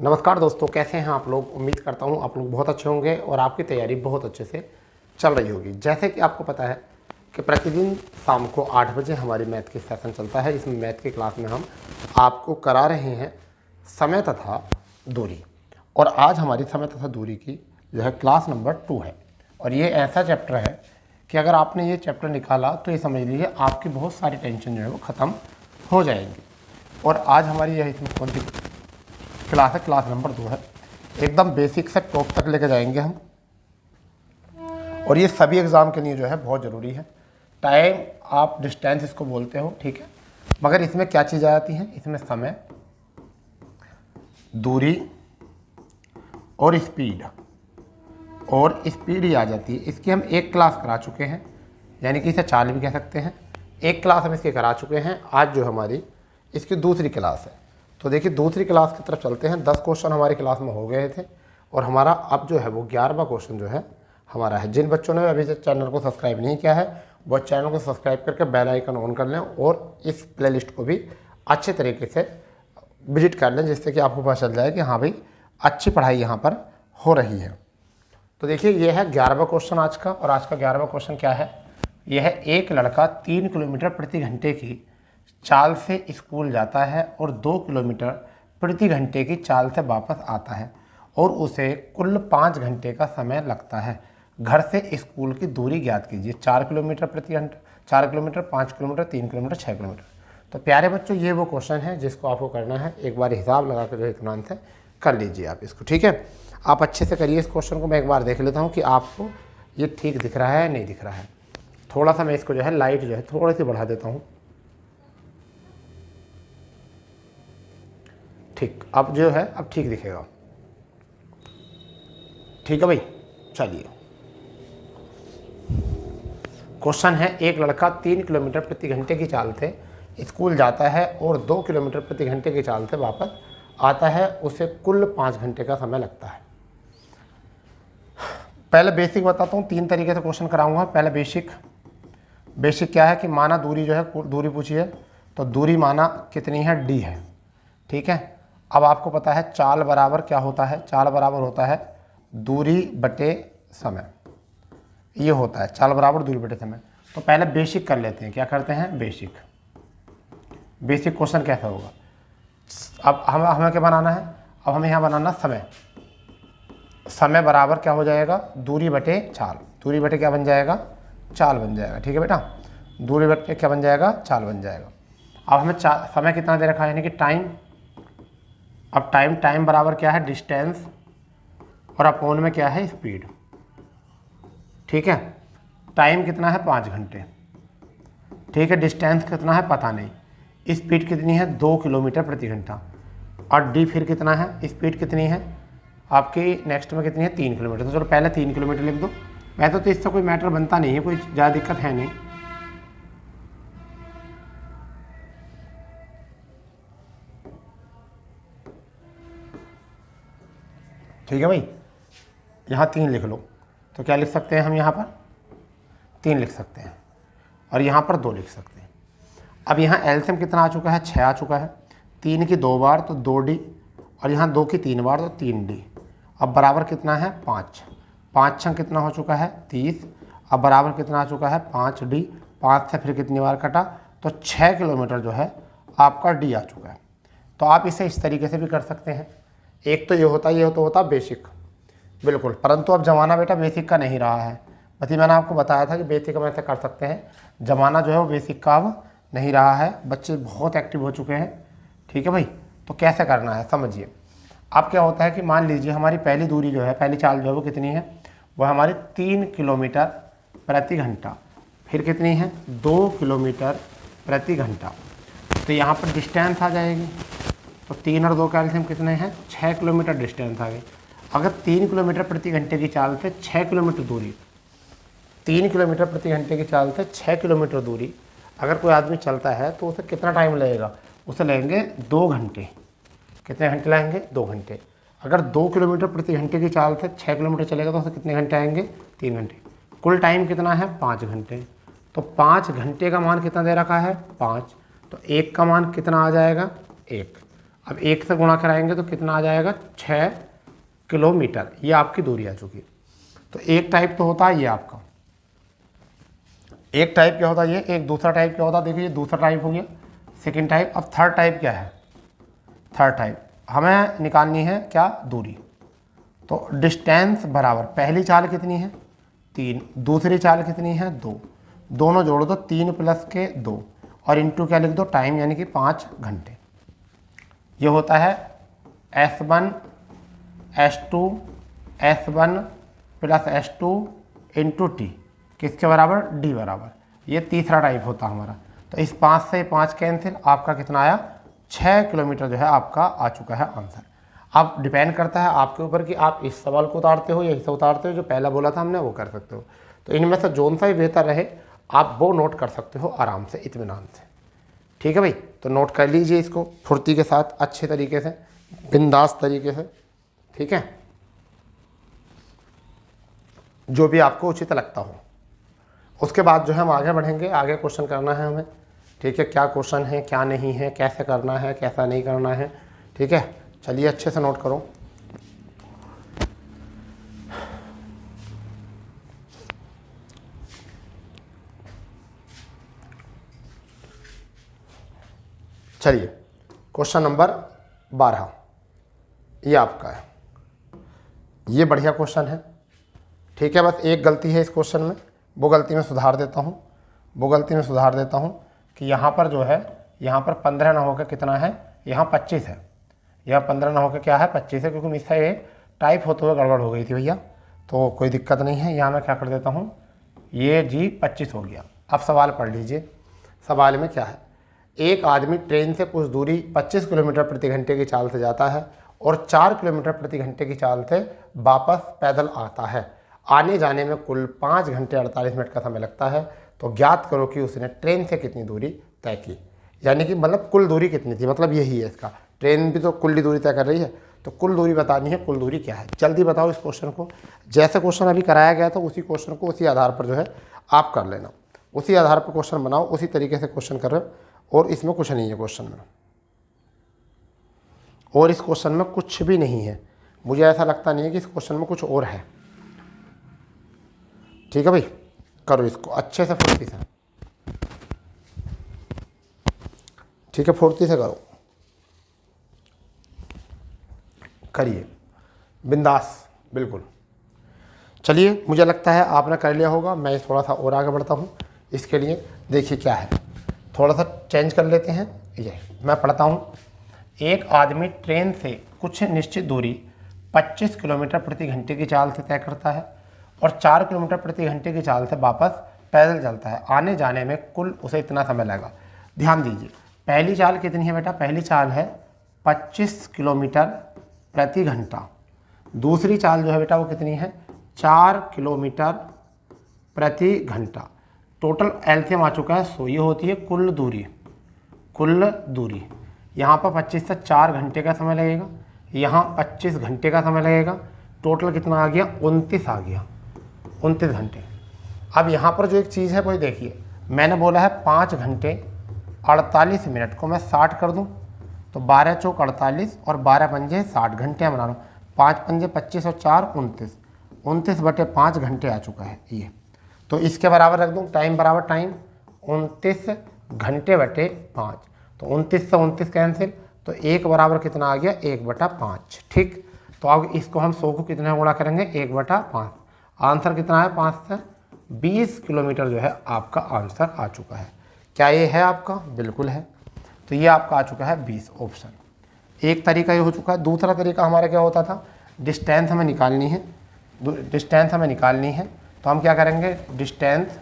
नमस्कार दोस्तों, कैसे हैं आप लोग। उम्मीद करता हूं आप लोग बहुत अच्छे होंगे और आपकी तैयारी बहुत अच्छे से चल रही होगी। जैसे कि आपको पता है कि प्रतिदिन शाम को 8 बजे हमारी मैथ की सेशन चलता है। इसमें मैथ की क्लास में हम आपको करा रहे हैं समय तथा दूरी। और आज हमारी समय तथा दूरी की जो है क्लास नंबर 2 है। और ये ऐसा चैप्टर है कि अगर आपने ये चैप्टर निकाला तो ये समझ लीजिए आपकी बहुत सारी टेंशन जो है वो ख़त्म हो जाएंगी। और आज हमारी यह इसमें कौन सी क्लास है? क्लास नंबर 2 है। एकदम बेसिक से टॉप तक लेके जाएंगे हम। और ये सभी एग्ज़ाम के लिए जो है बहुत ज़रूरी है। टाइम आप डिस्टेंस इसको बोलते हो, ठीक है, मगर इसमें क्या चीज़ आ जाती है? इसमें समय, दूरी और स्पीड ही आ जाती है। इसकी हम एक क्लास करा चुके हैं, यानी कि इसे चाल भी कह सकते हैं। एक क्लास हम इसकी करा चुके हैं। आज जो हमारी इसकी दूसरी क्लास है। तो देखिए दूसरी क्लास की तरफ चलते हैं। 10 क्वेश्चन हमारी क्लास में हो गए थे और हमारा अब जो है वो 11वां क्वेश्चन जो है हमारा है। जिन बच्चों ने अभी तक चैनल को सब्सक्राइब नहीं किया है वो चैनल को सब्सक्राइब करके बेल आइकन ऑन कर लें और इस प्लेलिस्ट को भी अच्छे तरीके से विजिट कर लें, जिससे कि आपको पता चल जाए कि हाँ भाई अच्छी पढ़ाई यहाँ पर हो रही है। तो देखिए ये है 11वां क्वेश्चन आज का। और आज का 11वां क्वेश्चन क्या है? यह है, एक लड़का 3 किलोमीटर प्रति घंटे की चाल से स्कूल जाता है और 2 किलोमीटर प्रति घंटे की चाल से वापस आता है और उसे कुल 5 घंटे का समय लगता है। घर से स्कूल की दूरी ज्ञात कीजिए। 4 किलोमीटर प्रति घंटा, 4 किलोमीटर, 5 किलोमीटर, 3 किलोमीटर, 6 किलोमीटर। तो प्यारे बच्चों ये वो क्वेश्चन है जिसको आपको करना है। एक बार हिसाब लगा कर जो इत्मीनान से कर लीजिए आप इसको, ठीक है। आप अच्छे से करिए इस क्वेश्चन को। मैं एक बार देख लेता हूँ कि आपको ये ठीक दिख रहा है नहीं दिख रहा है। थोड़ा सा मैं इसको जो है लाइट जो है थोड़ी सी बढ़ा देता हूँ। ठीक, अब जो है अब ठीक दिखेगा। ठीक है भाई, चलिए। क्वेश्चन है, एक लड़का 3 किलोमीटर प्रति घंटे की चाल से स्कूल जाता है और 2 किलोमीटर प्रति घंटे की चाल से वापस आता है। उसे कुल 5 घंटे का समय लगता है। पहले बेसिक बताता हूँ। 3 तरीके से क्वेश्चन कराऊंगा। पहले बेसिक क्या है कि माना दूरी जो है, दूरी पूछी है तो दूरी माना कितनी है? d है, ठीक है। अब आपको पता है चाल बराबर क्या होता है? चाल बराबर होता है दूरी बटे समय। ये होता है चाल बराबर दूरी बटे समय। तो पहले बेसिक कर लेते हैं। क्या करते हैं? बेसिक क्वेश्चन कैसा होगा? अब हमें क्या बनाना है? अब हमें यहाँ बनाना समय बराबर क्या हो जाएगा? दूरी बटे चाल। दूरी बटे क्या बन जाएगा? चाल बन जाएगा, ठीक है बेटा। दूरी बटे क्या बन जाएगा? चाल बन जाएगा। अब हमें समय कितना दे रखा है, यानी कि टाइम। अब टाइम बराबर क्या है? डिस्टेंस और अपोन में क्या है? स्पीड, ठीक है। टाइम कितना है? 5 घंटे, ठीक है। डिस्टेंस कितना है? पता नहीं। स्पीड कितनी है? 2 किलोमीटर प्रति घंटा। और डी फिर कितना है? स्पीड कितनी है आपकी नेक्स्ट में कितनी है? 3 किलोमीटर। तो चलो पहले 3 किलोमीटर लिख दो। वैसे तो इससे कोई मैटर बनता नहीं है, कोई ज़्यादा दिक्कत है नहीं। ठीक है भाई, यहाँ 3 लिख लो। तो क्या लिख सकते हैं हम? यहाँ पर 3 लिख सकते हैं और यहाँ पर 2 लिख सकते हैं। अब यहाँ एलसीएम कितना आ चुका है? 6 आ चुका है। 3 की 2 बार तो 2d और यहाँ 2 की 3 बार तो 3d। अब बराबर कितना है? 5। 5 छंग कितना हो चुका है? 30। अब बराबर कितना आ चुका है? 5d। 5 से फिर कितनी बार कटा तो 6 किलोमीटर जो है आपका d आ चुका है। तो आप इसे इस तरीके से भी कर सकते हैं। एक तो ये होता बेसिक, बिल्कुल। परंतु अब ज़माना बेटा बेसिक का नहीं रहा है। बस मैंने आपको बताया था कि बेसिक हम ऐसे कर सकते हैं। ज़माना जो है वो बेसिक का अब नहीं रहा है। बच्चे बहुत एक्टिव हो चुके हैं, ठीक है भाई। तो कैसे करना है समझिए। अब क्या होता है कि मान लीजिए हमारी पहली दूरी जो है, पहली चाल जो है वो कितनी है? वो हमारी 3 किलोमीटर प्रति घंटा। फिर कितनी है? 2 किलोमीटर प्रति घंटा। तो यहाँ पर डिस्टेंस आ जाएगी। तो 3 और 2 कैल्शियम कितने हैं? 6 किलोमीटर डिस्टेंस आ गई। अगर 3 किलोमीटर प्रति घंटे की चाल से 6 किलोमीटर दूरी, 3 किलोमीटर प्रति घंटे की चाल से 6 किलोमीटर दूरी अगर कोई आदमी चलता है तो उसे कितना टाइम लगेगा? उसे लगेंगे 2 घंटे। कितने घंटे लगेंगे? 2 घंटे। अगर 2 किलोमीटर प्रति घंटे की चाल से 6 किलोमीटर चलेगा तो उसे कितने घंटे आएंगे? 3 घंटे। कुल टाइम कितना है? 5 घंटे। तो 5 घंटे का मान कितना दे रखा है? 5। तो 1 का मान कितना आ जाएगा? 1। अब 1 से गुणा कराएंगे तो कितना आ जाएगा, 6 किलोमीटर। ये आपकी दूरी आ चुकी। तो एक टाइप तो होता है ये आपका, एक टाइप क्या होता है ये, एक दूसरा टाइप क्या होता है, देखिए ये दूसरा टाइप हो गया, सेकंड टाइप। अब थर्ड टाइप क्या है, थर्ड टाइप हमें निकालनी है क्या, दूरी। तो डिस्टेंस बराबर पहली चाल कितनी है 3, दूसरी चाल कितनी है 2, दोनों जोड़ो तो 3 + के 2 और इंटू क्या लिख दो, टाइम, यानी कि 5 घंटे। ये होता है S1 S2 S1 + S2 × T किसके बराबर, D बराबर। ये तीसरा टाइप होता हमारा। तो इस 5 से 5 कैंसिल, आपका कितना आया, 6 किलोमीटर जो है आपका आ चुका है आंसर। अब डिपेंड करता है आपके ऊपर कि आप इस सवाल को उतारते हो या इसे उतारते हो, जो पहला बोला था हमने वो कर सकते हो। तो इनमें से जोन सा ही बेहतर रहे आप वो नोट कर सकते हो आराम से, इत्मीनान से। ठीक है भाई, तो नोट कर लीजिए इसको फुर्ती के साथ, अच्छे तरीके से, बिंदास तरीके से। ठीक है, जो भी आपको उचित लगता हो। उसके बाद जो है हम आगे बढ़ेंगे, आगे क्वेश्चन करना है हमें। ठीक है, क्या क्वेश्चन है क्या नहीं है, कैसे करना है कैसा नहीं करना है। ठीक है, चलिए अच्छे से नोट करो। चलिए क्वेश्चन नंबर 12 ये आपका है, ये बढ़िया क्वेश्चन है। ठीक है, बस एक गलती है इस क्वेश्चन में, वो गलती मैं सुधार देता हूँ कि यहाँ पर जो है, यहाँ पर 15 ना होकर कितना है, यहाँ 25 है। यहाँ 15 ना होकर क्या है, 25 है, क्योंकि मुझसे ये टाइप होते हुए गड़बड़ हो गई थी भैया, तो कोई दिक्कत नहीं है। यहाँ मैं क्या कर देता हूँ, ये जी 25 हो गया। अब सवाल पढ़ लीजिए, सवाल में क्या है, एक आदमी ट्रेन से कुछ दूरी 25 किलोमीटर प्रति घंटे की चाल से जाता है और 4 किलोमीटर प्रति घंटे की चाल से वापस पैदल आता है। आने जाने में कुल 5 घंटे 48 मिनट का समय लगता है। तो ज्ञात करो कि उसने ट्रेन से कितनी दूरी तय की। यानी कि मतलब कुल दूरी कितनी थी, मतलब यही है इसका। ट्रेन भी तो कुल दूरी तय कर रही है, तो कुल दूरी बतानी है, कुल दूरी क्या है। जल्दी बताओ इस क्वेश्चन को। जैसे क्वेश्चन अभी कराया गया था उसी क्वेश्चन को उसी आधार पर जो है आप कर लेना, उसी आधार पर क्वेश्चन बनाओ, उसी तरीके से क्वेश्चन कर रहे हो। और इसमें कुछ नहीं है क्वेश्चन में, और इस क्वेश्चन में कुछ भी नहीं है। मुझे ऐसा लगता नहीं है कि इस क्वेश्चन में कुछ और है। ठीक है भाई, करो इसको अच्छे से, फुर्ती से। ठीक है, फुर्ती से करो, करिए बिंदास बिल्कुल। चलिए, मुझे लगता है आपने कर लिया होगा। मैं थोड़ा सा और आगे बढ़ता हूँ। इसके लिए देखिए क्या है, थोड़ा सा चेंज कर लेते हैं। ये मैं पढ़ता हूँ, एक आदमी ट्रेन से कुछ निश्चित दूरी 25 किलोमीटर प्रति घंटे की चाल से तय करता है और 4 किलोमीटर प्रति घंटे की चाल से वापस पैदल चलता है। आने जाने में कुल उसे इतना समय लगेगा। ध्यान दीजिए, पहली चाल कितनी है बेटा, पहली चाल है 25 किलोमीटर प्रति घंटा। दूसरी चाल जो है बेटा वो कितनी है, 4 किलोमीटर प्रति घंटा। टोटल एलसीएम आ चुका है 100। ये होती है कुल दूरी, कुल दूरी। यहाँ पर 25 से 4 घंटे का समय लगेगा, यहाँ 25 घंटे का समय लगेगा। टोटल कितना आ गया, 29 आ गया, 29 घंटे। अब यहाँ पर जो एक चीज़ है वो देखिए, मैंने बोला है 5 घंटे 48 मिनट को मैं 60 कर दूँ तो 12 चौक 48 और 12 पंजे 60 घंटे बना लूँ। 5 पंजे 25 और 4 29, 29/5 घंटे आ चुका है ये। तो इसके बराबर रख दूँ, टाइम बराबर टाइम 29 घंटे/5। तो 29 से 29 कैंसिल, तो 1 बराबर कितना आ गया, 1/5। ठीक, तो अब इसको हम 100 को कितने गुणा करेंगे, 1/5। आंसर कितना है, 5 से 20 किलोमीटर जो है आपका आंसर आ चुका है। क्या ये है आपका, बिल्कुल है। तो ये आपका आ चुका है 20 ऑप्शन। एक तरीका ये हो चुका है। दूसरा तरीका हमारा क्या होता था, डिस्टेंस हमें निकालनी है, डिस्टेंस हमें निकालनी है। तो हम क्या करेंगे, डिस्टेंस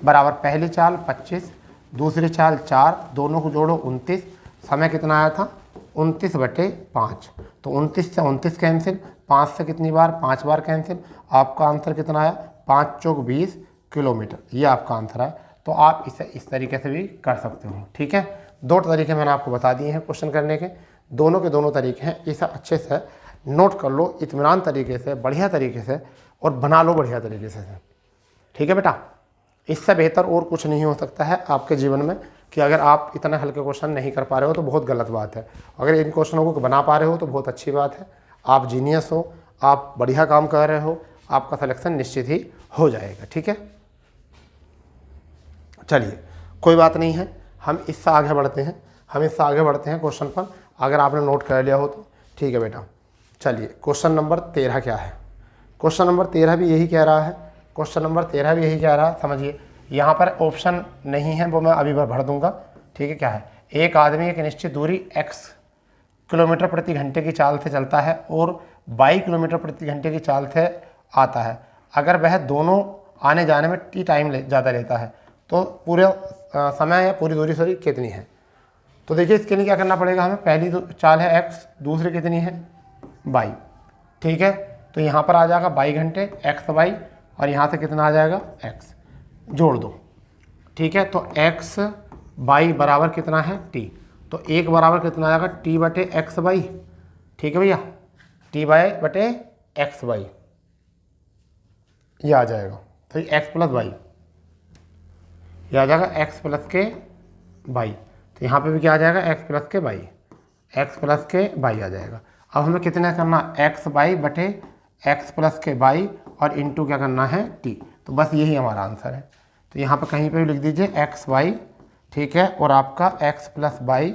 बराबर पहली चाल 25, दूसरी चाल 4, दोनों को जोड़ो 29। समय कितना आया था, 29/5। तो 29 से 29 कैंसिल, 5 से कितनी बार, 5 बार कैंसिल। आपका आंसर कितना आया, 5 चौक 20 किलोमीटर। ये आपका आंसर है। तो आप इसे इस तरीके से भी कर सकते हो। ठीक है, 2 तरीके मैंने आपको बता दिए हैं क्वेश्चन करने के, दोनों के दोनों तरीके हैं। इसे अच्छे से नोट कर लो, इत्मीनान तरीके से, बढ़िया तरीके से, और बना लो बढ़िया तरीके से। ठीक है बेटा, इससे बेहतर और कुछ नहीं हो सकता है आपके जीवन में कि कि अगर आप इतना हल्के क्वेश्चन नहीं कर पा रहे हो तो बहुत गलत बात है। अगर इन क्वेश्चनों को बना पा रहे हो तो बहुत अच्छी बात है, आप जीनियस हो, आप बढ़िया काम कर रहे हो, आपका सिलेक्शन निश्चित ही हो जाएगा। ठीक है, चलिए कोई बात नहीं है, हम इससे आगे बढ़ते हैं क्वेश्चन पर, अगर आपने नोट कर लिया हो तो। ठीक है बेटा, चलिए क्वेश्चन नंबर 13 क्या है? क्वेश्चन नंबर 13 भी यही कह रहा है, समझिए यहाँ पर ऑप्शन नहीं है, वो मैं अभी भर दूंगा। ठीक है, क्या है? एक आदमी एक निश्चित दूरी x किलोमीटर प्रति घंटे की चाल से चलता है और y किलोमीटर प्रति घंटे की चाल से आता है। अगर वह दोनों आने जाने में t टाइम ज़्यादा लेता है तो पूरे समय या पूरी दूरी कितनी है? तो देखिए इसके लिए क्या करना पड़ेगा हमें, पहली चाल है x, दूसरी कितनी है y। ठीक है, तो यहाँ पर आ जाएगा y घंटे x y, और यहाँ से कितना आ जाएगा x, जोड़ दो। ठीक है, तो x y बराबर कितना है t, तो एक बराबर कितना आ जाएगा t बटे एक्स वाई। ठीक है भैया, t बाई बटे एक्स वाई ये आ जाएगा, तो ये x प्लस वाई ये आ जाएगा x प्लस के वाई, तो यहाँ पे भी क्या आ जाएगा x प्लस के वाई, आ जाएगा। अब हमें कितना करना, एक्स वाई बटे एक्स प्लस के वाई और इंटू क्या करना है t, तो बस यही हमारा आंसर है। तो यहाँ पर कहीं पे भी लिख दीजिए एक्स वाई, ठीक है, और आपका x प्लस वाई,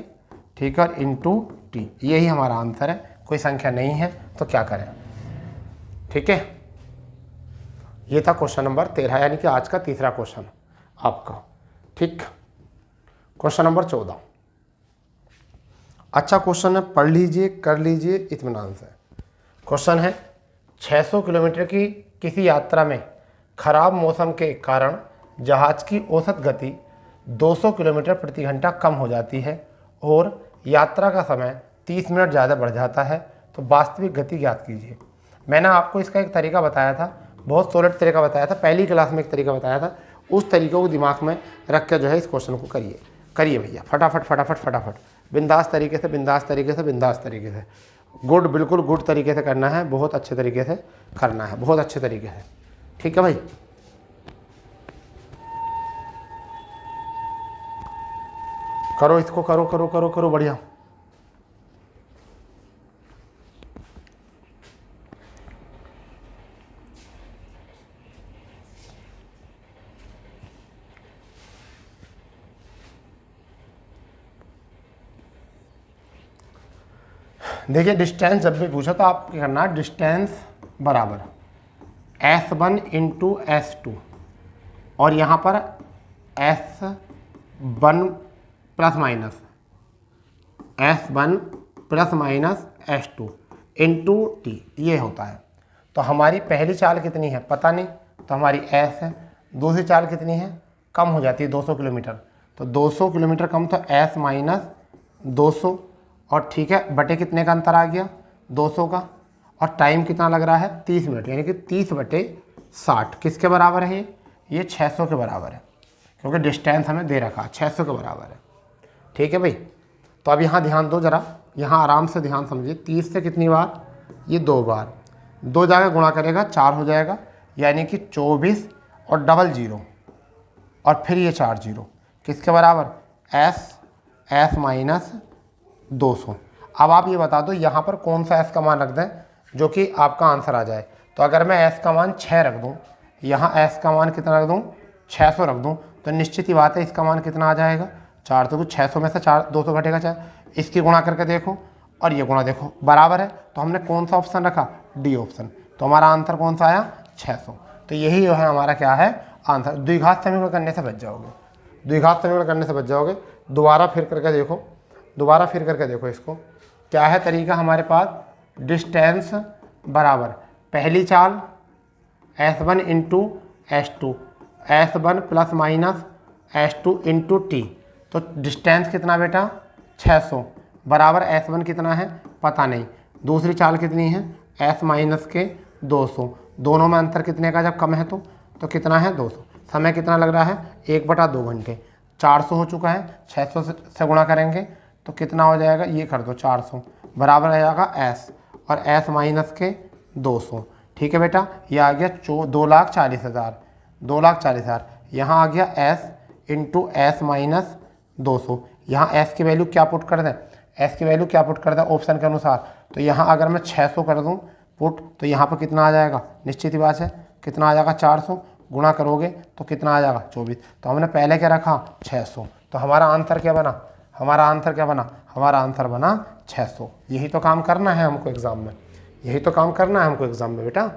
ठीक है, और इंटू टी, यही हमारा आंसर है। कोई संख्या नहीं है तो क्या करें? ठीक है, ये था क्वेश्चन नंबर 13, यानी कि आज का तीसरा क्वेश्चन आपका। ठीक, क्वेश्चन नंबर 14 अच्छा क्वेश्चन है, पढ़ लीजिए, कर लीजिए इत्मीनान से। क्वेश्चन है 600 किलोमीटर की किसी यात्रा में खराब मौसम के कारण जहाज की औसत गति 200 किलोमीटर प्रति घंटा कम हो जाती है और यात्रा का समय 30 मिनट ज़्यादा बढ़ जाता है, तो वास्तविक गति ज्ञात कीजिए। मैंने आपको इसका एक तरीका बताया था, बहुत सॉलिड तरीका बताया था, पहली क्लास में एक तरीका बताया था, उस तरीके को दिमाग में रख कर जो है इस क्वेश्चन को करिए भैया, फटाफट बिंदास तरीके से गुड, बिल्कुल गुड तरीके से करना है, बहुत अच्छे तरीके से करना है, बहुत अच्छे तरीके से। ठीक है भाई, करो इसको, करो बढ़िया। देखिए डिस्टेंस जब भी पूछा तो आप क्या करना, डिस्टेंस बराबर S1 इंटू S2, और यहाँ पर S1 plus minus S2 into T, ये होता है। तो हमारी पहली चाल कितनी है पता नहीं, तो हमारी S है, दूसरी चाल कितनी है, कम हो जाती है 200 किलोमीटर, तो 200 किलोमीटर कम, तो S माइनस 200, और ठीक है बटे कितने का अंतर आ गया 200 का, और टाइम कितना लग रहा है 30 मिनट, यानी कि 30 बटे 60 किसके बराबर है, ये 600 के बराबर है, क्योंकि डिस्टेंस हमें दे रखा 600 के बराबर है। ठीक है भाई, तो अब यहाँ ध्यान दो जरा, यहाँ आराम से ध्यान समझिए, 30 से कितनी बार, ये 2 बार, 2 जगह गुणा करेगा 4 हो जाएगा, यानी कि 24 और डबल 0 और फिर ये 4 0 किसके बराबर, S माइनस 200। अब आप ये बता दो यहाँ पर कौन सा S का मान रख दें जो कि आपका आंसर आ जाए। तो अगर मैं S का मान 6 रख दूँ, यहाँ S का मान कितना रख दूँ 600 रख दूँ, तो निश्चित ही बात है इसका मान कितना आ जाएगा 4, तो 600 में से 200 घटेगा 4, इसकी गुणा करके देखो और ये गुणा देखो बराबर है, तो हमने कौन सा ऑप्शन रखा, डी ऑप्शन, तो हमारा आंसर कौन सा आया 600। तो यही जो है हमारा क्या है आंसर। द्विघात समीकरण करने से बच जाओगे, दोबारा फिर करके देखो इसको, क्या है तरीका हमारे पास, डिस्टेंस बराबर पहली चाल S1 into S2, S1 plus minus S2 into T, तो डिस्टेंस कितना बेटा 600 बराबर S1 कितना है पता नहीं, दूसरी चाल कितनी है S माइनस के 200, दोनों में अंतर कितने का जब कम है तो कितना है 200, समय कितना लग रहा है 1/2 घंटे, 400 हो चुका है, 600 से गुणा करेंगे तो कितना हो जाएगा, ये कर दो 400 बराबर आ जाएगा S, और S माइनस के 200। ठीक है बेटा, ये आ गया 2,40,000, यहाँ आ गया S इंटू S माइनस 200। यहाँ एस की वैल्यू क्या पुट कर दें, एस की वैल्यू क्या पुट कर दें ऑप्शन के अनुसार। तो यहाँ अगर मैं 600 कर दूँ पुट, तो यहाँ पर कितना आ जाएगा, निश्चित ही बात है कितना आ जाएगा, 400 गुणा करोगे तो कितना आ जाएगा 24। तो हमने पहले क्या रखा 600, तो हमारा आंसर क्या बना, हमारा आंसर क्या बना, हमारा आंसर बना 600। यही तो काम करना है हमको एग्ज़ाम में, यही तो काम करना है हमको एग्ज़ाम में बेटा।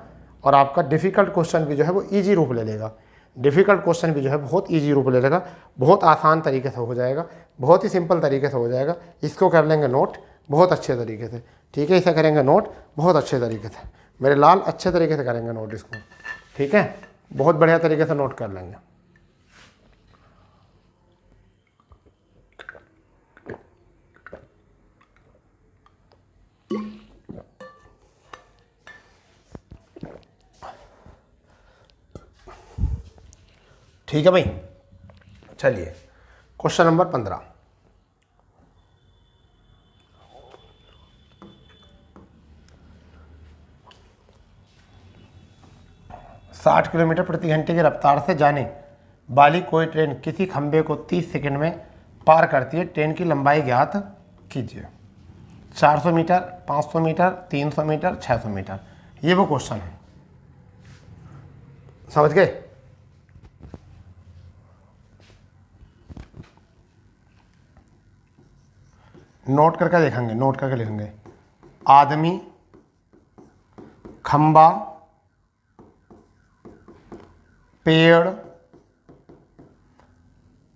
और आपका डिफ़िकल्ट क्वेश्चन भी जो है वो ईजी रूप ले लेगा, डिफ़िकल्ट क्वेश्चन भी जो है बहुत ईजी रूप ले लेगा, बहुत आसान तरीके से हो जाएगा, बहुत ही सिंपल तरीके से हो जाएगा। इसको कर लेंगे नोट बहुत अच्छे तरीके से, ठीक है, इसे करेंगे नोट बहुत अच्छे तरीके से, मेरे लाल अच्छे तरीके से करेंगे नोट इसको, ठीक है, बहुत बढ़िया तरीके से नोट कर लेंगे। ठीक है भाई, चलिए क्वेश्चन नंबर 15। साठ किलोमीटर प्रति घंटे की रफ्तार से जाने वाली कोई ट्रेन किसी खंभे को 30 सेकंड में पार करती है, ट्रेन की लंबाई ज्ञात कीजिए। 400 मीटर, 500 मीटर, 300 मीटर, 600 मीटर, ये वो क्वेश्चन है, समझ गए। नोट करके देखेंगे, नोट करके लिखेंगे, आदमी, खंबा, पेड़,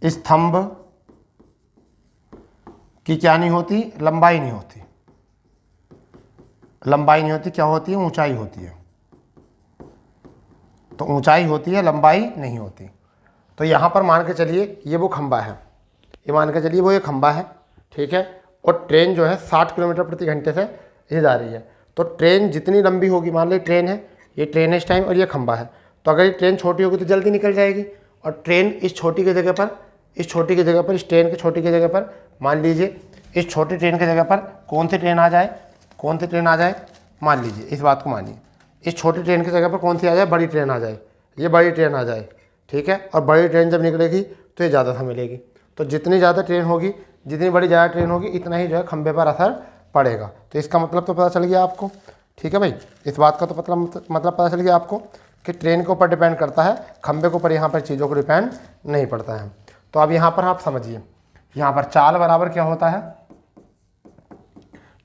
स्तंभ की क्या नहीं होती, लंबाई नहीं होती, लंबाई नहीं होती, क्या होती है, ऊंचाई होती है। तो ऊंचाई होती है, लंबाई नहीं होती। तो यहाँ पर मान के चलिए ये वो खंबा है, ये मान के चलिए वो ये खंबा है, ठीक है, और ट्रेन जो है 60 किलोमीटर प्रति घंटे से ये जा रही है। तो ट्रेन जितनी लंबी होगी, मान ली ट्रेन है, ये ट्रेन है इस टाइम और ये खंबा है, तो अगर ये ट्रेन छोटी होगी तो जल्दी निकल जाएगी, और ट्रेन इस छोटी की जगह पर, इस छोटी की जगह पर, इस ट्रेन की छोटी की जगह पर, मान लीजिए इस छोटी ट्रेन की जगह पर कौन सी ट्रेन आ जाए, कौन सी ट्रेन आ जाए, मान लीजिए इस बात को मानिए, इस छोटी ट्रेन की जगह पर कौन सी आ जाए, बड़ी ट्रेन आ जाए, ये बड़ी ट्रेन आ जाए, ठीक है। और बड़ी ट्रेन जब निकलेगी तो ये ज़्यादा समय लेगी, तो जितनी ज़्यादा ट्रेन होगी, जितनी बड़ी ज़्यादा ट्रेन होगी, इतना ही जो है खंभे पर असर पड़ेगा। तो इसका मतलब तो पता चल गया आपको, ठीक है भाई, इस बात का तो मतलब पता चल गया आपको कि ट्रेन के ऊपर डिपेंड करता है, खंभे के ऊपर यहाँ पर चीज़ों को डिपेंड नहीं पड़ता है। तो अब यहाँ पर आप समझिए, यहाँ पर चाल बराबर क्या होता है,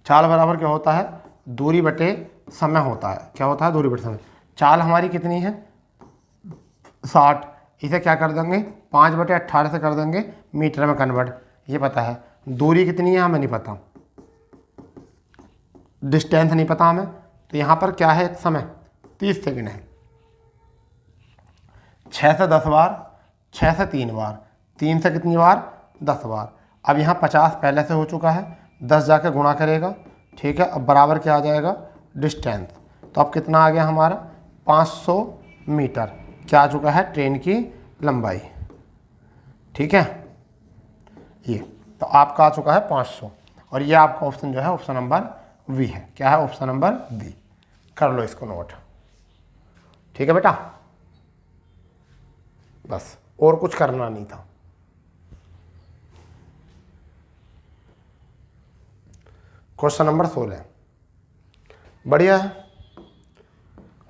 चाल बराबर क्या होता है, दूरी बटे समय होता है। क्या होता है, दूरी बटे समय। चाल हमारी कितनी है 60, इसे क्या कर देंगे 5/18 से कर देंगे मीटर में कन्वर्ट, ये पता है। दूरी कितनी है हमें नहीं पता, डिस्टेंस नहीं पता हमें, तो यहाँ पर क्या है समय 30 सेकंड है। 6 से 10 बार, 6 से 3 बार, 3 से कितनी बार 10 बार। अब यहाँ 50 पहले से हो चुका है, 10 जाके गुणा करेगा, ठीक है। अब बराबर क्या आ जाएगा डिस्टेंस, तो अब कितना आ गया हमारा 500 मीटर क्या आ चुका है ट्रेन की लंबाई, ठीक है। ये तो आपका आ चुका है 500, और ये आपका ऑप्शन जो है ऑप्शन नंबर वी है। क्या है ऑप्शन नंबर वी, कर लो इसको नोट, ठीक है बेटा, बस और कुछ करना नहीं था। क्वेश्चन नंबर 16 बढ़िया है,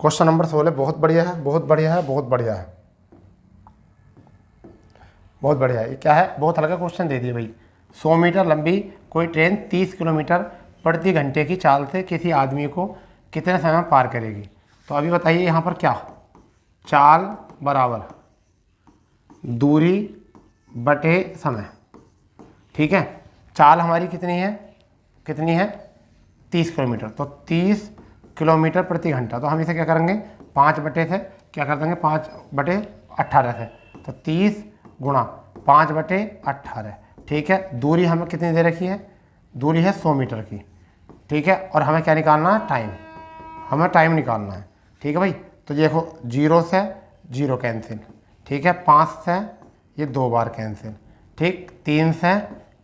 क्वेश्चन नंबर 16 बहुत बढ़िया है, बहुत बढ़िया है, बहुत बढ़िया है, बहुत बढ़िया है। ये क्या है, बहुत हल्का क्वेश्चन दे दिए भाई। 100 मीटर लंबी कोई ट्रेन 30 किलोमीटर प्रति घंटे की चाल से किसी आदमी को कितने समय में पार करेगी। तो अभी बताइए यहाँ पर क्या, चाल बराबर दूरी बटे समय, ठीक है। चाल हमारी कितनी है, कितनी है 30 किलोमीटर, तो 30 किलोमीटर प्रति घंटा, तो हम इसे क्या करेंगे 5 बटे से क्या कर देंगे 5/18 से, तो 30 गुणा 5/18, ठीक है। दूरी हमें कितनी दे रखी है, दूरी है 100 मीटर की, ठीक है। और हमें क्या निकालना है, टाइम, हमें टाइम निकालना है, ठीक है भाई। तो देखो 0 से 0 कैंसिल, ठीक है। 5 से ये 2 बार कैंसिल, ठीक। 3 से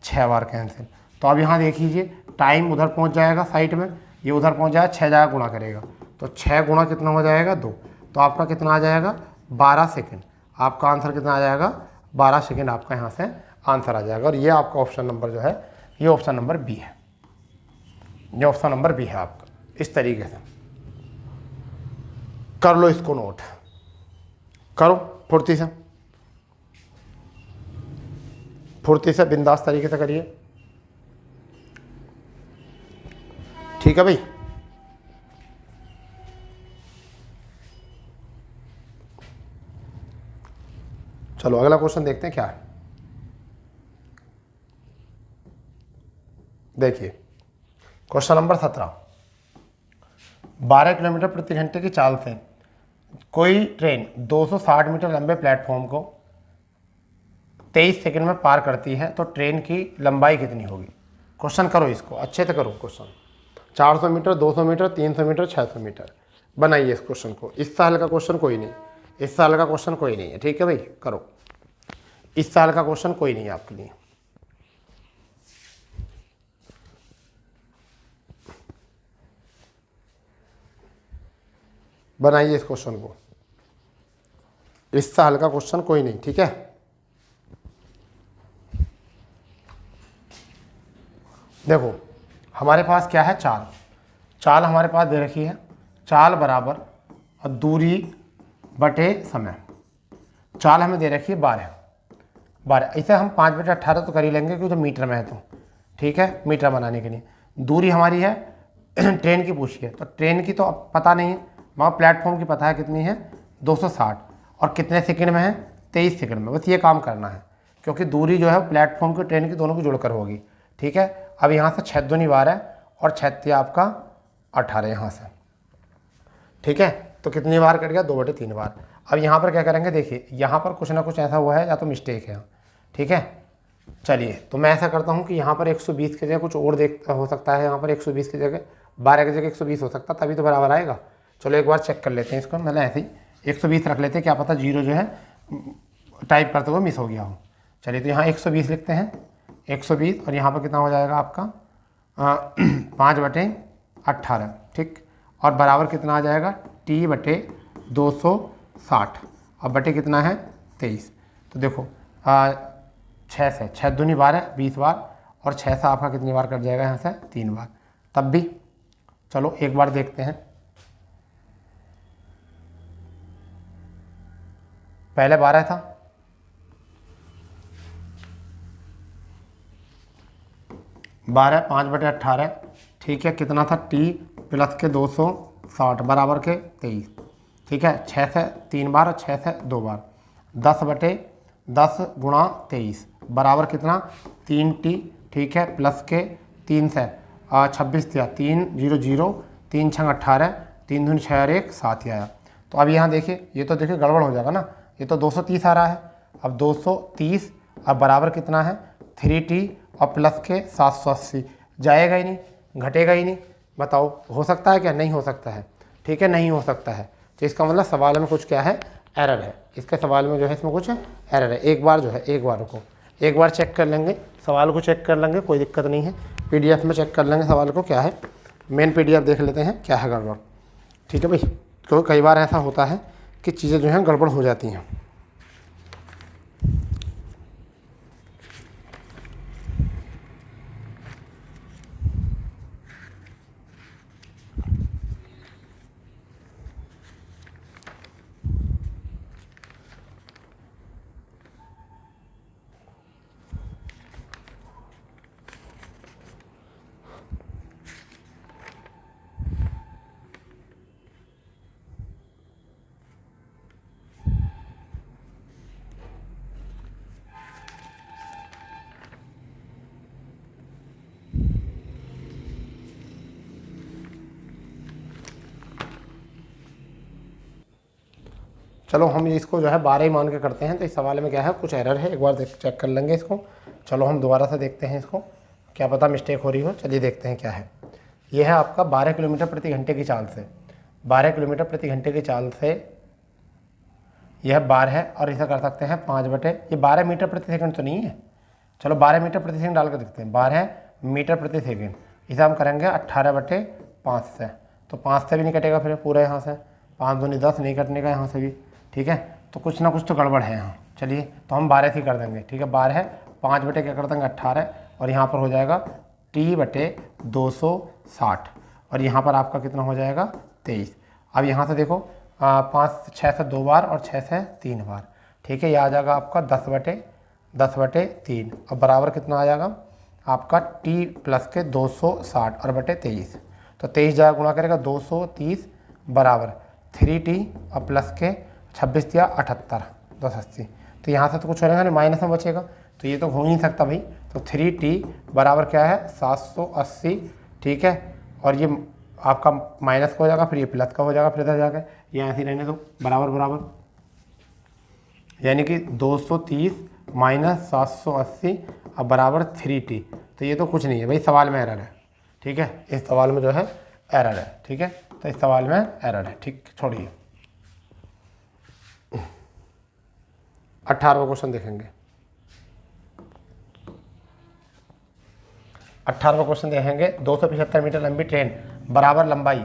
6 बार कैंसिल। तो अब यहाँ देख लीजिए टाइम उधर पहुँच जाएगा साइड में, ये उधर पहुँच जाएगा, 6 जाएगा गुणा करेगा, तो 6 गुणा कितना हो जाएगा 2, तो आपका कितना आ जाएगा 12 सेकेंड। आपका आंसर कितना आ जाएगा 12 सेकेंड आपका यहाँ से आंसर आ जाएगा। और ये आपका ऑप्शन नंबर जो है, ये ऑप्शन नंबर बी है, ये ऑप्शन नंबर बी है आपका। इस तरीके से कर लो, इसको नोट करो फुर्ती से बिंदास तरीके से करिए। ठीक है भाई, चलो अगला क्वेश्चन देखते हैं क्या है। देखिए क्वेश्चन नंबर 17, 12 किलोमीटर प्रति घंटे की चाल से कोई ट्रेन 260 मीटर लंबे प्लेटफॉर्म को 23 सेकंड में पार करती है तो ट्रेन की लंबाई कितनी होगी। क्वेश्चन करो, इसको अच्छे से करो question. 400 meter, 200 meter, 300 meter, 600 meter बनाइए इस क्वेश्चन को। इस साल का क्वेश्चन कोई नहीं, इस साल का क्वेश्चन कोई नहीं है। ठीक है भाई, करो। इस साल का क्वेश्चन कोई नहीं है आपके लिए। बनाइए इस क्वेश्चन को, इस साल का क्वेश्चन कोई नहीं। ठीक है, देखो हमारे पास क्या है, चाल हमारे पास दे रखी है। चाल बराबर और दूरी बटे समय। चाल हमें दे रखी है 12। इसे हम 5/18 तो कर ही लेंगे क्योंकि तो मीटर में है तो। ठीक है, मीटर बनाने के लिए दूरी हमारी है ट्रेन की पूछी है, तो ट्रेन की तो अब पता नहीं है, मगर प्लेटफॉर्म की पता है कितनी है 260, और कितने सेकंड में है 23 सेकंड में। बस ये काम करना है, क्योंकि दूरी जो है प्लेटफॉर्म की ट्रेन की दोनों की जुड़कर होगी। ठीक है, अब यहाँ से 6 दूनी 12 और 6 आपका 18 यहाँ से। ठीक है, तो कितनी बार कट गया, 2/3 बार। अब यहाँ पर क्या करेंगे, देखिए यहाँ पर कुछ ना कुछ ऐसा हुआ है या तो मिस्टेक है। ठीक है, चलिए तो मैं ऐसा करता हूँ कि यहाँ पर 120 की जगह कुछ और हो सकता है। यहाँ पर 120 की जगह 12 की जगह 120 हो सकता, तभी तो बराबर आएगा। चलो एक बार चेक कर लेते हैं इसको, मतलब ऐसे ही 120 रख लेते हैं, क्या पता जीरो जो है टाइप करते हुए मिस हो गया हो। चलिए तो यहाँ 120 लिखते हैं, 120, और यहाँ पर कितना हो जाएगा आपका 5/18। ठीक, और बराबर कितना आ जाएगा T/260, अब बटे कितना है 23। तो देखो 6 से 6 दूनी 12, 20 बार, और 6 से आपका कितनी बार कट जाएगा यहाँ से 3 बार। तब भी चलो एक बार देखते हैं, पहले 12 था, बारह 5/18। ठीक है, कितना था T प्लस के 260 बराबर के 23। ठीक है, 6 से 3 बार और 6 से 2 बार, 10/10 गुणा 23 बराबर कितना 3T। ठीक है, प्लस के 3 से 26 दिया, 3 0 0, 3 6 18, 3 दूनी 6 और 1 7 ही आया। तो अब यहाँ देखिए, ये तो देखिए गड़बड़ हो जाएगा ना, ये तो 230 आ रहा है। अब 230 अब बराबर कितना है 3T और प्लस के 780, जाएगा ही नहीं, घटेगा ही नहीं। बताओ हो सकता है क्या, नहीं हो सकता है। ठीक है, नहीं हो सकता है, तो इसका मतलब सवाल में कुछ क्या है, एरर है। इसके सवाल में जो है इसमें कुछ एरर है। एक बार जो है, एक बार रुको, एक बार चेक कर लेंगे सवाल को, चेक कर लेंगे, कोई दिक्कत नहीं है। PDF में चेक कर लेंगे सवाल को क्या है, मेन PDF देख लेते हैं क्या है गड़बड़। ठीक है भाई, तो कई बार ऐसा होता है कि चीज़ें जो हैं गड़बड़ हो जाती हैं। चलो हम इसको जो है 12 ही मान के करते हैं, तो इस सवाल में क्या है कुछ एरर है, एक बार चेक कर लेंगे इसको। चलो हम दोबारा से देखते हैं इसको, क्या पता मिस्टेक हो रही हो। चलिए देखते हैं क्या है। यह है आपका 12 किलोमीटर प्रति घंटे की चाल से, 12 किलोमीटर प्रति घंटे की चाल से यह बार है, और इसे कर सकते हैं 5 ये 12 मीटर प्रति सेकंड तो नहीं है। चलो 12 मीटर प्रति सेकंड डाल कर देखते हैं, 12 मीटर प्रति सेकंड, इसे हम करेंगे 18/5 से, तो 5 से भी नहीं कटेगा फिर पूरा यहाँ से, 5 दूनी 10 नहीं कटने का यहाँ से भी। ठीक है, तो कुछ ना कुछ तो गड़बड़ है यहाँ। चलिए तो हम 12 से कर देंगे। ठीक है, 12 5 बटे क्या कर देंगे 18, और यहाँ पर हो जाएगा t बटे 260, और यहाँ पर आपका कितना हो जाएगा 23। अब यहाँ से देखो 5 6 से 2 बार और 6 से 3 बार, ठीक है, ये आ जाएगा आपका 10/3, अब बराबर कितना आ जाएगा आपका t प्लस के 260 और बटे 23, तो 23 जगह गुणा करेगा 230 बराबर 3t और प्लस के 26 या 78 280, तो यहाँ से तो कुछ हो रहेगा नहीं, माइनस में बचेगा, तो ये तो हो ही नहीं सकता भाई, तो 3t बराबर क्या है 780, ठीक है, और ये आपका माइनस का हो जाएगा, फिर ये प्लस का हो जाएगा, फिर इधर जाकर ये ऐसे ही रहने दो बराबर बराबर, यानी कि 230 माइनस 780 अब बराबर 3t, तो ये तो कुछ नहीं है भाई, सवाल में एरर है, ठीक है, इस सवाल में जो है एरर है, ठीक है, तो इस सवाल में एरर है, ठीक, छोड़िए। 18वां क्वेश्चन देखेंगे। 18वां क्वेश्चन देखेंगे। 275 मीटर लंबी ट्रेन बराबर लंबाई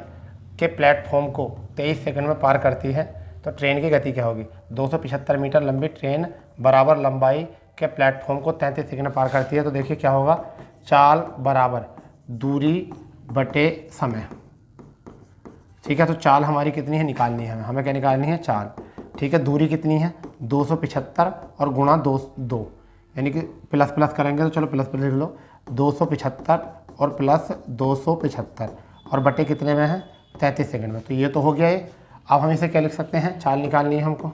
के प्लेटफॉर्म को 23 सेकंड में पार करती है, तो ट्रेन की गति क्या होगी। 275 मीटर लंबी ट्रेन बराबर लंबाई के प्लेटफॉर्म को 33 सेकंड में पार करती है, तो देखिए क्या होगा, चाल बराबर दूरी बटे समय, ठीक है, तो चाल हमारी कितनी है निकालनी है, हमें क्या निकालनी है चाल, ठीक है, दूरी कितनी है 275 और गुणा 2, यानी कि प्लस प्लस करेंगे तो चलो प्लस प्लस लिख लो, 275 और प्लस 275 और बटे कितने में है 33 सेकंड में, तो ये तो हो गया ये। अब हम इसे क्या लिख सकते हैं, चाल निकालनी है हमको,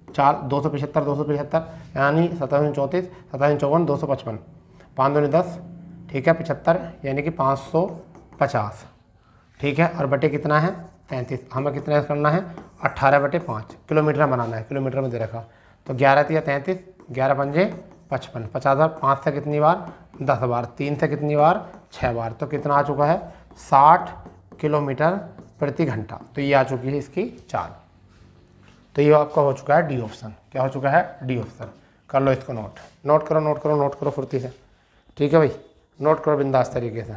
चाल 275 यानी 2734 2754 255 5 दूनी 10, ठीक है, 75 यानी कि 550, ठीक है, और बटे कितना है 33, हमें कितना करना है 18/5 किलोमीटर बनाना है, किलोमीटर में दे रखा, तो 11 या 33 11 पंजे 55 50 बार, 5 से कितनी बार 10 बार, 3 से कितनी बार 6 बार, तो कितना आ चुका है 60 किलोमीटर प्रति घंटा, तो ये आ चुकी है इसकी चाल। तो ये आपका हो चुका है डी ऑप्शन, क्या हो चुका है डी ऑप्शन, कर लो इसको नोट करो फुर्ती से, ठीक है भाई, नोट करो बिंदास तरीके से,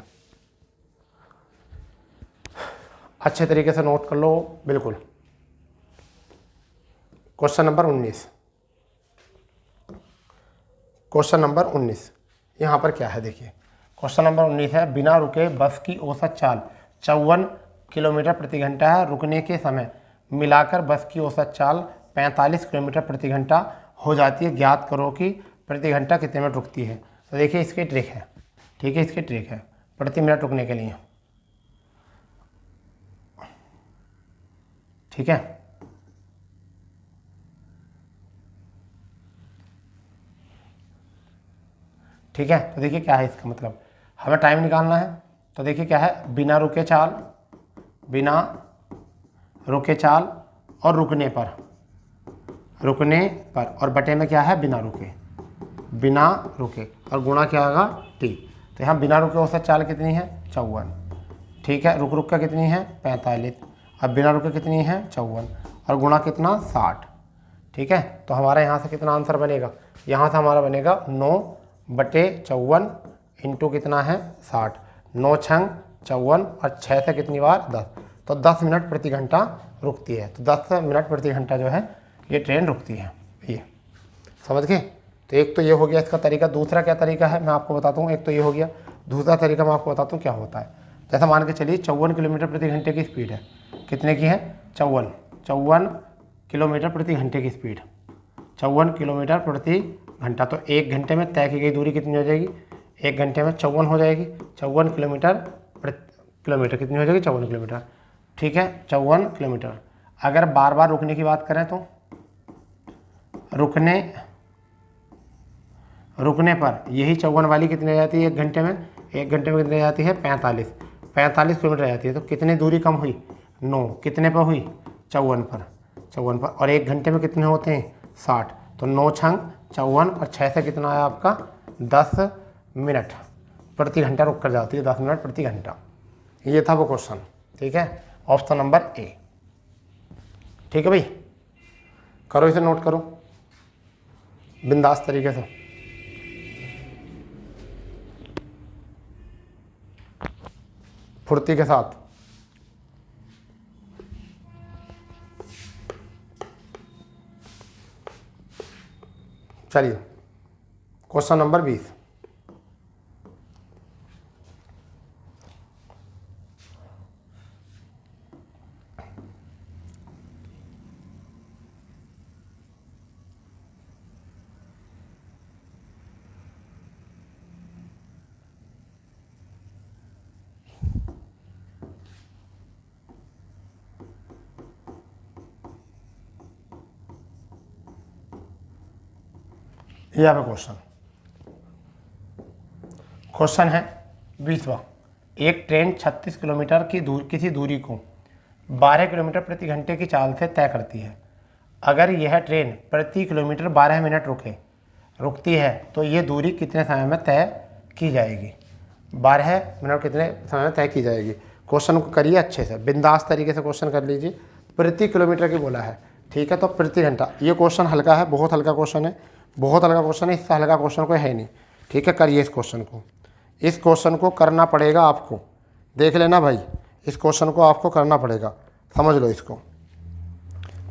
अच्छे तरीके से नोट कर लो बिल्कुल। क्वेश्चन नंबर 19 यहाँ पर क्या है देखिए, क्वेश्चन नंबर 19 है, बिना रुके बस की औसत चाल 54 किलोमीटर प्रति घंटा है, रुकने के समय मिलाकर बस की औसत चाल 45 किलोमीटर प्रति घंटा हो जाती है, ज्ञात करो कि प्रति घंटा कितने मिनट रुकती है। तो देखिए इसकी ट्रिक है, ठीक है, इसकी ट्रिक है प्रति मिनट रुकने के लिए, ठीक है, ठीक है, तो देखिए क्या है इसका मतलब, हमें टाइम निकालना है, तो देखिए क्या है, बिना रुके चाल और रुकने पर और बटे में क्या है बिना रुके और गुणा क्या होगा टी, तो यहाँ बिना रुके औसत चाल कितनी है 54, ठीक है, रुक का कितनी है 45, अब बिना रुके कितनी है 54 और गुणा कितना 60, ठीक है, तो हमारा यहाँ से कितना आंसर बनेगा, यहाँ से हमारा बनेगा 9/54 इंटू कितना है 60, 9 छंग 54 और 6 से कितनी बार 10, तो 10 मिनट प्रति घंटा रुकती है, तो 10 मिनट प्रति घंटा जो है ये ट्रेन रुकती है, ये समझ गए। तो एक तो ये हो गया इसका तरीका, दूसरा क्या तरीका है मैं आपको बताता हूँ, एक तो ये हो गया, दूसरा तरीका मैं आपको बताता हूँ क्या होता है। जैसा मान के चलिए 54 किलोमीटर प्रति घंटे की स्पीड है, कितने की है 54 किलोमीटर प्रति घंटे की स्पीड, 54 किलोमीटर प्रति घंटा, तो 1 घंटे में तय की गई दूरी कितनी हो जाएगी, 1 घंटे में 54 हो जाएगी, 54 किलोमीटर कितनी हो जाएगी 54 किलोमीटर, ठीक है, 54 किलोमीटर। अगर बार बार रुकने की बात करें तो रुकने पर यही 54 वाली कितनी रह जाती है 1 घंटे में, 1 घंटे में कितनी रह जाती है 45 किलोमीटर रह जाती है, तो कितनी दूरी कम हुई 9, कितने पर हुई 54 पर, और 1 घंटे में कितने होते हैं 60, तो 9 छंग 54 और 6 से कितना आया आपका 10 मिनट प्रति घंटा रुक कर जाती है, 10 मिनट प्रति घंटा। ये था वो क्वेश्चन, ठीक है, ऑप्शन नंबर ए, ठीक है भाई, करो इसे नोट करो बिंदास तरीके से, फुर्ती के साथ। चलिए क्वेश्चन नंबर 20। यह पे क्वेश्चन है 20वां। एक ट्रेन 36 किलोमीटर की किसी दूरी को 12 किलोमीटर प्रति घंटे की चाल से तय करती है। अगर यह ट्रेन प्रति किलोमीटर 12 मिनट रुकती है तो ये दूरी कितने समय में तय की जाएगी? 12 मिनट कितने समय में तय की जाएगी? क्वेश्चन को करिए अच्छे से, बिंदास तरीके से क्वेश्चन कर लीजिए। प्रति किलोमीटर की बोला है, ठीक है, तो प्रति घंटा। ये क्वेश्चन हल्का है, बहुत हल्का क्वेश्चन है, बहुत हल्का क्वेश्चन है, इससे हल्का क्वेश्चन कोई है नहीं, ठीक है। करिए इस क्वेश्चन को, इस क्वेश्चन को करना पड़ेगा आपको, देख लेना भाई, इस क्वेश्चन को आपको करना पड़ेगा, समझ लो इसको,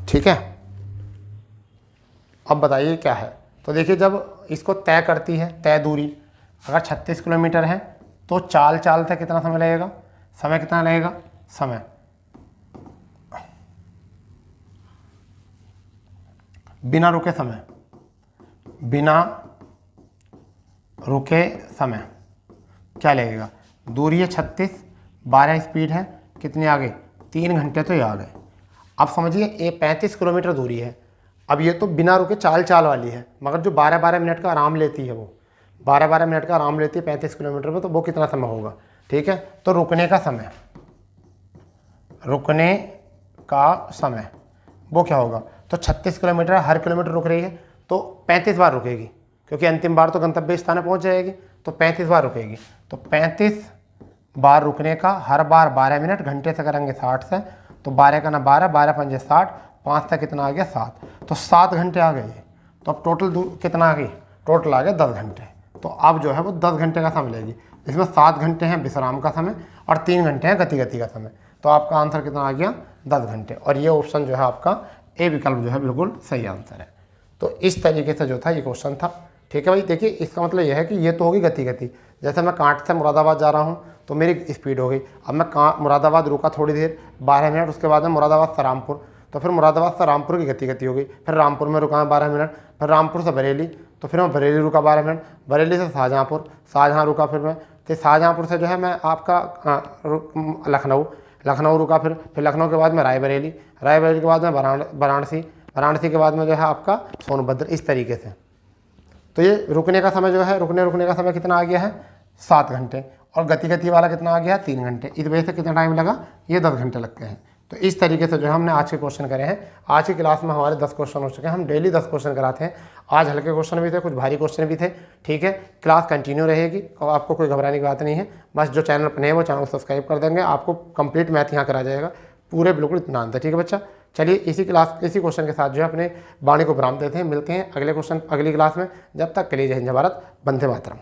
ठीक है। अब बताइए क्या है। तो देखिए, जब इसको तय करती है, तय दूरी अगर 36 किलोमीटर है तो चाल से कितना समय लगेगा? समय कितना लगेगा? समय बिना रुके समय, बिना रुके समय क्या लगेगा? दूरी है 36, 12 स्पीड है, कितने आ गए? 3 घंटे तो ये आ गए। अब समझिए ये 35 किलोमीटर दूरी है। अब ये तो बिना रुके चाल वाली है, मगर जो 12-12 मिनट का आराम लेती है, वो 12-12 मिनट का आराम लेती है 35 किलोमीटर में, तो वो कितना समय होगा? ठीक है, तो रुकने का समय, रुकने का समय वो क्या होगा? तो 36 किलोमीटर हर किलोमीटर रुक रही है तो 35 बार रुकेगी, क्योंकि अंतिम बार तो गंतव्य स्थान पहुंच जाएगी, तो 35 बार रुकेगी। तो 35 बार रुकने का, हर बार 12 मिनट, घंटे से करेंगे 60 से, तो 12 का ना 12, 12 पंजे 60, 5 से कितना आ गया? 7, तो 7 घंटे आ गए। तो अब टोटल कितना आ गई? टोटल आ गया 10 घंटे। तो अब जो है वो 10 घंटे का समय लेगी। इसमें 7 घंटे हैं विश्राम का समय और 3 घंटे हैं गति का समय। तो आपका आंसर कितना आ गया? 10 घंटे। और ये ऑप्शन जो है आपका ए विकल्प जो है बिल्कुल सही आंसर है। तो इस तरीके से जो था ये क्वेश्चन था, ठीक है भाई। देखिए, इसका मतलब यह है कि ये तो होगी गति। जैसे मैं कांट से मुरादाबाद जा रहा हूँ तो मेरी स्पीड हो गई। अब मैं मुरादाबाद रुका थोड़ी देर, 12 मिनट, उसके बाद में मुरादाबाद से रामपुर, तो फिर मुरादाबाद से रामपुर की गति हो गई। फिर रामपुर में रुका मैं 12 मिनट, फिर रामपुर से बरेली, तो फिर मैं बरेली रुका 12 मिनट, बरेली से शाहजहाँ रुका, फिर मैं तो शाहजहाँपुर से जो है मैं आपका लखनऊ रुका, फिर लखनऊ के बाद में रायबरेली के बाद में वाराणसी के बाद में जो है आपका सोनभद्र, इस तरीके से। तो ये रुकने का समय जो है, रुकने का समय कितना आ गया है? 7 घंटे। और गति वाला कितना आ गया है? 3 घंटे। इस वजह से कितना टाइम लगा? ये 10 घंटे लगते हैं। तो इस तरीके से जो है हमने आज के क्वेश्चन करे हैं। आज की क्लास में हमारे 10 क्वेश्चन हो चुके हैं। हम डेली 10 क्वेश्चन कराते हैं। आज हल्के क्वेश्चन भी थे, कुछ भारी क्वेश्चन भी थे, ठीक है। क्लास कंटिन्यू रहेगी और आपको कोई घबराने की बात नहीं है। बस जो चैनल पर नए हैं वो चैनल सब्सक्राइब कर देंगे, आपको कंप्लीट मैथ यहाँ करा जाएगा, पूरे बिल्कुल इत्मीनान से, ठीक है बच्चा। चलिए इसी क्वेश्चन के साथ जो है अपने वाणी को विराम देते हैं। मिलते हैं अगले क्लास में। जब तक के लिए जय हिंद, जय भारत, वंदे मातरम।